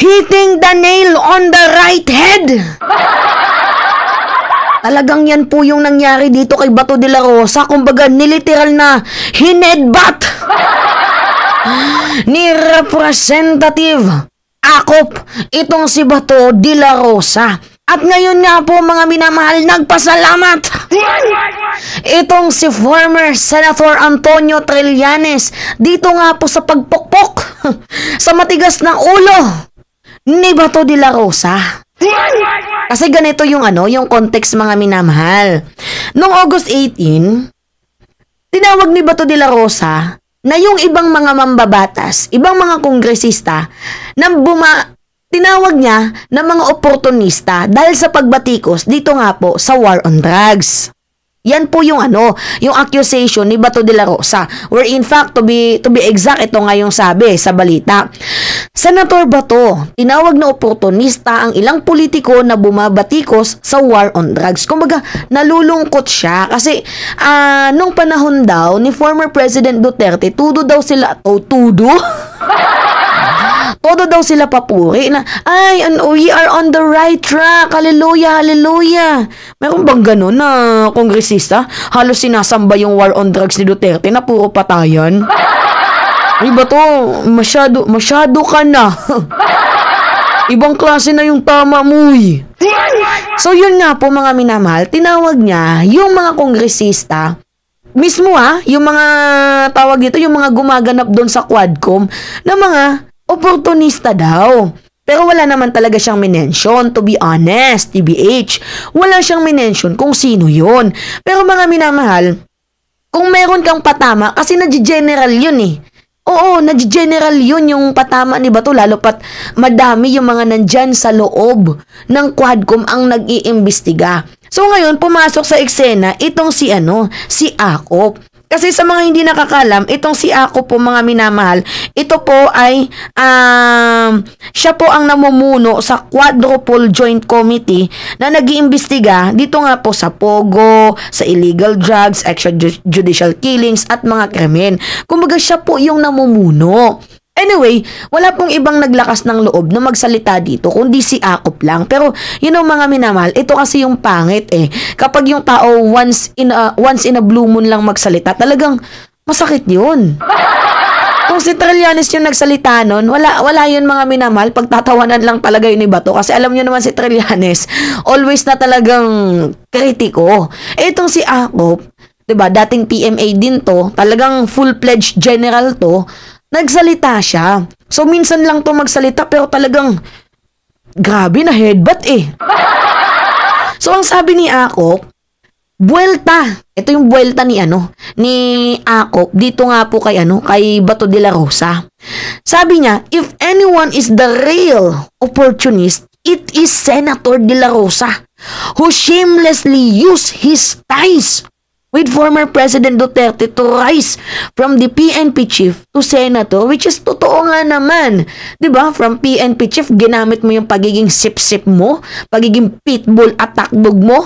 hitting the nail on the right head. Talagang yan po yung nangyari dito kay Bato de la Rosa. Kumbaga, niliteral na hinedbat ni Representative Akop itong si Bato de la Rosa. At ngayon nga po mga minamahal, nagpasalamat itong si former Senator Antonio Trillanes dito nga po sa pagpukpok sa matigas ng ulo ni Bato de la Rosa. Kasi ganito yung yung context mga minamahal. Noong August 18, tinawag ni Bato de la Rosa na yung ibang mga mambabatas, ibang mga kongresista na tinawag niya na mga oportunista dahil sa pagbatikos dito nga po sa war on drugs. Yan po yung yung accusation ni Bato de la Rosa. Where in fact, to be exact, ito nga yung sabi sa balita. Senator Bato, tinawag na oportunista ang ilang politiko na bumabatikos sa war on drugs. Kumbaga, nalulungkot siya kasi nung panahon daw ni former President Duterte, todo daw sila papuri na, we are on the right track. Hallelujah, hallelujah. Meron bang ganun na kongresista? Halos sinasamba yung war on drugs ni Duterte na puro patayan. Ay ba to? Masyado ka na. Ibang klase na yung tama mo eh. So yun nga po mga minamahal, tinawag niya yung mga kongresista mismo yung mga tawag dito, yung mga gumaganap doon sa Quadcom na mga oportunista daw. Pero wala naman talaga siyang minention, to be honest, TBH. Wala siyang minention kung sino yun. Pero mga minamahal, kung meron kang patama, kasi nag-general yun eh. Oo, nag-general yun yung patama ni Bato, lalo pat madami yung mga nandyan sa loob ng Quadcom ang nag-iimbestiga. So ngayon, pumasok sa eksena itong si Akop. Kasi sa mga hindi nakakalam, itong si Akop po mga minamahal, ito po ay siya po ang namumuno sa Quadruple Joint Committee na nag-iimbestiga dito nga po sa Pogo, sa illegal drugs, extrajudicial killings at mga krimen. Kumbaga siya po yung namumuno. Anyway, wala pong ibang naglakas ng loob na magsalita dito kundi si Akop lang. Pero mga minamahal, ito kasi yung pangit eh. Kapag yung tao once in a blue moon lang magsalita, talagang masakit yun. Kung si Trillanes yung nagsalita nun, wala yun mga minamahal, pagtatawanan lang talaga yun ni Bato. Kasi alam nyo naman si Trillanes, always na talagang kritiko. Itong si Akop, diba, dating PMA din to, talagang full-fledged general to, nagsalita siya. So, minsan lang to magsalita pero talagang grabe na headbutt eh. So, ang sabi ni Akop, buwelta. Ito yung buwelta ni Akop dito nga po kay Bato de la Rosa. Sabi niya, if anyone is the real opportunist, it is Senator de la Rosa who shamelessly used his ties with former President Duterte to rise from the PNP chief to senator, which is totoo nga naman. Diba? From PNP chief, ginamit mo yung pagiging sip-sip mo, pagiging pitbull at takbog mo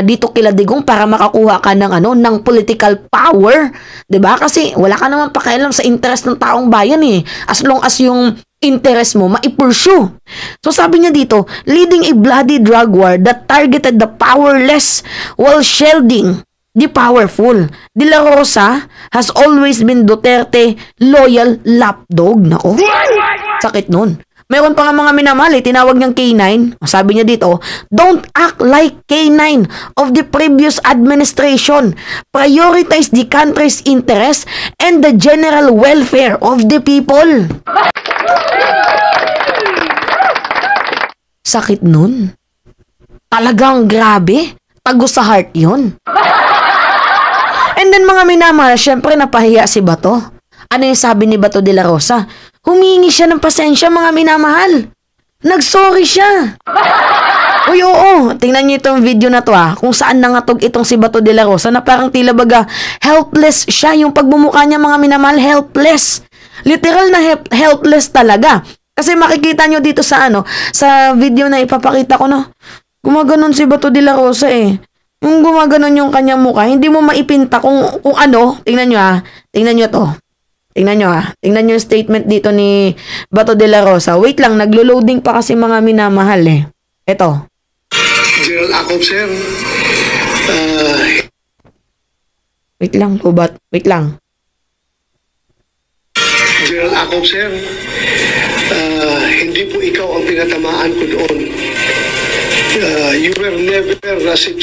dito kila Digong para makakuha ka ng political power. Diba? Kasi wala ka naman pakialam sa interest ng taong bayan eh. As long as yung interest mo, maipursue. So sabi niya dito, leading a bloody drug war that targeted the powerless while shielding the powerful. De la Rosa has always been Duterte loyal lapdog. Nako, sakit nun. Meron pa nga mga minamahal, tinawag niyang K9. Sabi niya dito, don't act like K9 of the previous administration. Prioritize the country's interest and the general welfare of the people. Sakit nun. Talagang grabe. Tagos sa heart yun. And then mga minamahal, syempre napahiya si Bato. Ano yung sabi ni Bato de la Rosa? Humingi siya ng pasensya mga minamahal. Nagsorry siya. Uy, oo. Tingnan niyo itong video na to kung saan nangatog itong si Bato de la Rosa na parang tila baga helpless siya. Yung pagmumukha niya mga minamahal, helpless. Literal na helpless talaga. Kasi makikita nyo dito sa sa video na ipapakita ko gumaganon si Bato de la Rosa eh. Yung gumaganon yung kanyang mukha, hindi mo maipinta kung ano. Tingnan nyo tingnan nyo to. Tingnan nyo ha. Tingnan nyo yung statement dito ni Bato de la Rosa. Wait lang, naglo-loading pa kasi mga minamahal eh. Ito. General Acop, sir. Wait lang, Kubat. Wait lang. General Acop, sir. Hindi po ikaw ang pinatamaan ko doon. You were never sip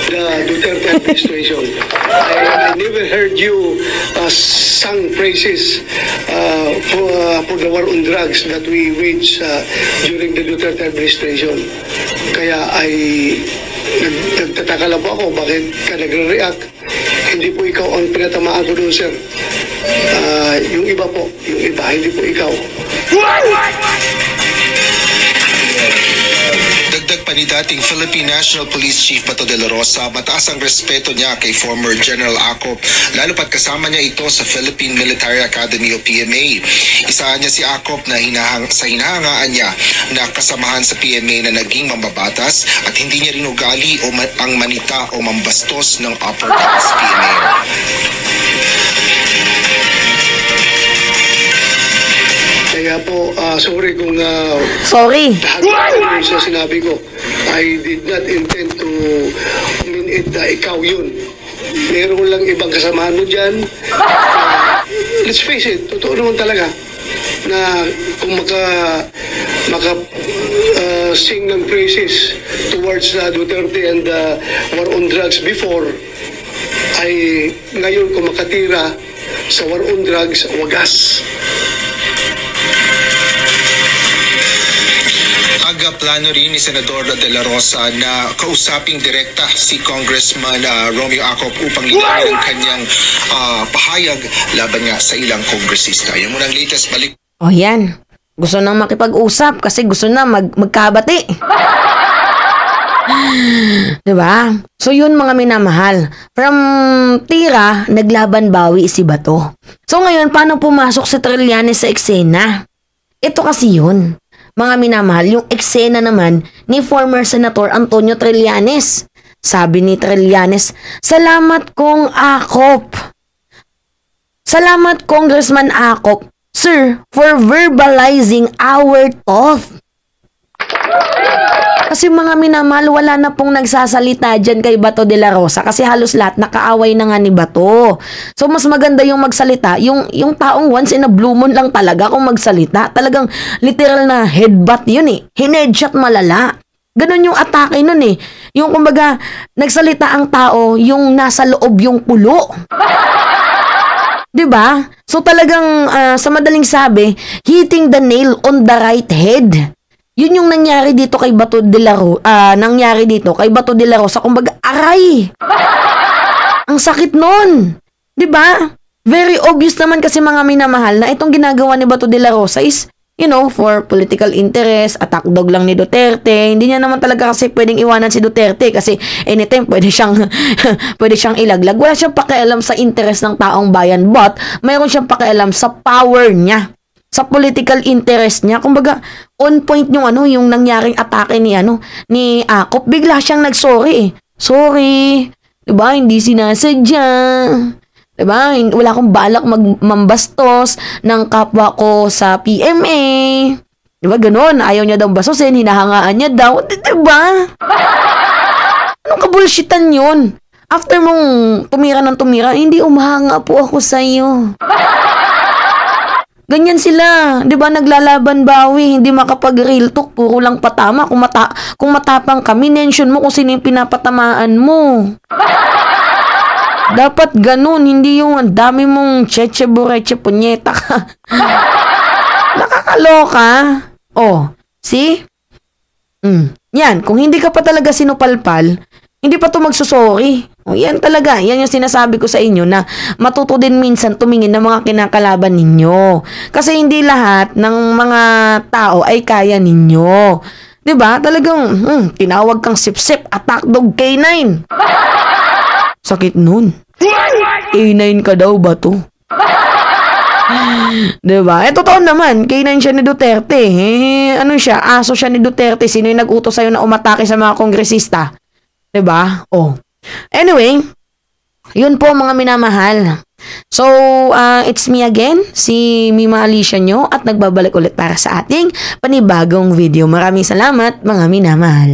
the Duterte administration. I never heard you sung praises for the war on drugs that we waged during the Duterte administration. Kaya nagtataka lang po ako bakit ka nagre-react. Hindi po ikaw ang pinatamaan ko doon, sir. Yung iba po, hindi po ikaw. Dagdag pa ni dating Philippine National Police Chief Bato de la Rosa, mataas ang respeto niya kay former General Acop, lalo pat kasama niya ito sa Philippine Military Academy o PMA. Isahan niya si Acop na sa hinahangaan niya na kasamahan sa PMA na naging mambabatas at hindi niya rin ugali ang manita o mambastos ng upper class PMA. Kaya po, sorry kung Sorry. lahat sa sinabi ko. I did not intend to mean it na ikaw yun. Meron lang ibang kasamahan mo dyan. Let's face it, totoo naman talaga na kung sing ng praises towards Duterte and war on drugs before, ay ngayon kung makatira sa war on drugs, wagas. Plano rin ni Senador De La Rosa na kausaping direkta si Congressman Romeo Acop upang linawin ang kanyang pahayag laban nga sa ilang kongresista. Yan muna ang latest balik. O yan. Gusto nang makipag-usap kasi gusto na magkabati. Diba? So yun mga minamahal. From tira, naglaban bawi si Bato. So ngayon, paano pumasok si Trillanes sa eksena? Ito kasi yun. Mga minamahal, yung eksena naman ni former Senator Antonio Trillanes. Sabi ni Trillanes, "Salamat kong Acop. Salamat Congressman Acop, sir, for verbalizing our thought." Kasi mga minamahal, wala na pong nagsasalita dyan kay Bato de la Rosa kasi halos lahat nakaaway na nga ni Bato. So mas maganda yung magsalita, yung taong once in a blue moon lang talaga kung magsalita. Talagang literal na headbutt yun eh. Hinedshot malala. Ganon yung atake nun eh. Yung kumbaga, nagsalita ang tao, yung nasa loob yung pulo. Diba? So talagang sa madaling sabi, hitting the nail on the right head. Yun yung nangyari dito kay Bato de la Rosa, kumbaga aray. Ang sakit nun. 'Di ba? Very obvious naman kasi mga minamahal na itong ginagawa ni Bato de la Rosa is, for political interest, attack dog lang ni Duterte. Hindi niya naman talaga kasi pwedeng iwanan si Duterte kasi anytime pwede siyang ilaglag. Wala siyang pakialam sa interest ng taong bayan, but mayroon siyang pakialam sa power niya, sa political interest niya. Kumbaga, on point yung nangyaring atake ni Acop. Bigla siyang nag-sorry eh. Sorry. 'Di ba? Hindi sinasadya. 'Di ba? Wala akong balak mambastos ng kapwa ko sa PMA. 'Di ba? Ganon. Ayaw niya daw bastusin, hinahangaan niya daw. 'Di ba? Anong kabulshitan 'yun? After mong tumira ng tumira, hindi umahanga po ako sa iyo. Ganyan sila, 'di ba? Naglalaban bawi, hindi makapag-real talk, puro lang patama. Kung matapang ka, mention mo kung sino yung pinapatamaan mo. Dapat ganun, hindi yung ang dami mong cheche bureche punyeta ka. Nakakaloka. Oh, see? Yan, kung hindi ka pa talaga sinupalpal, hindi pa to magsusorry. O, yan talaga. Yan yung sinasabi ko sa inyo na matuto din minsan tumingin ng mga kinakalaban ninyo. Kasi hindi lahat ng mga tao ay kaya ninyo. 'Di ba? Talagang tinawag kang sip-sip, attack dog K9. Sakit nun. K9 ka daw ba to? 'Di ba? Totoo naman, K9 siya ni Duterte. Ano siya? Aso siya ni Duterte. Sino yung nag-utos sa'yo na umatake sa mga kongresista? 'Di ba? Oh. Anyway, yun po mga minamahal. So, it's me again, si Mima Alicia nyo, at nagbabalik ulit para sa ating panibagong video. Maraming salamat, mga minamahal.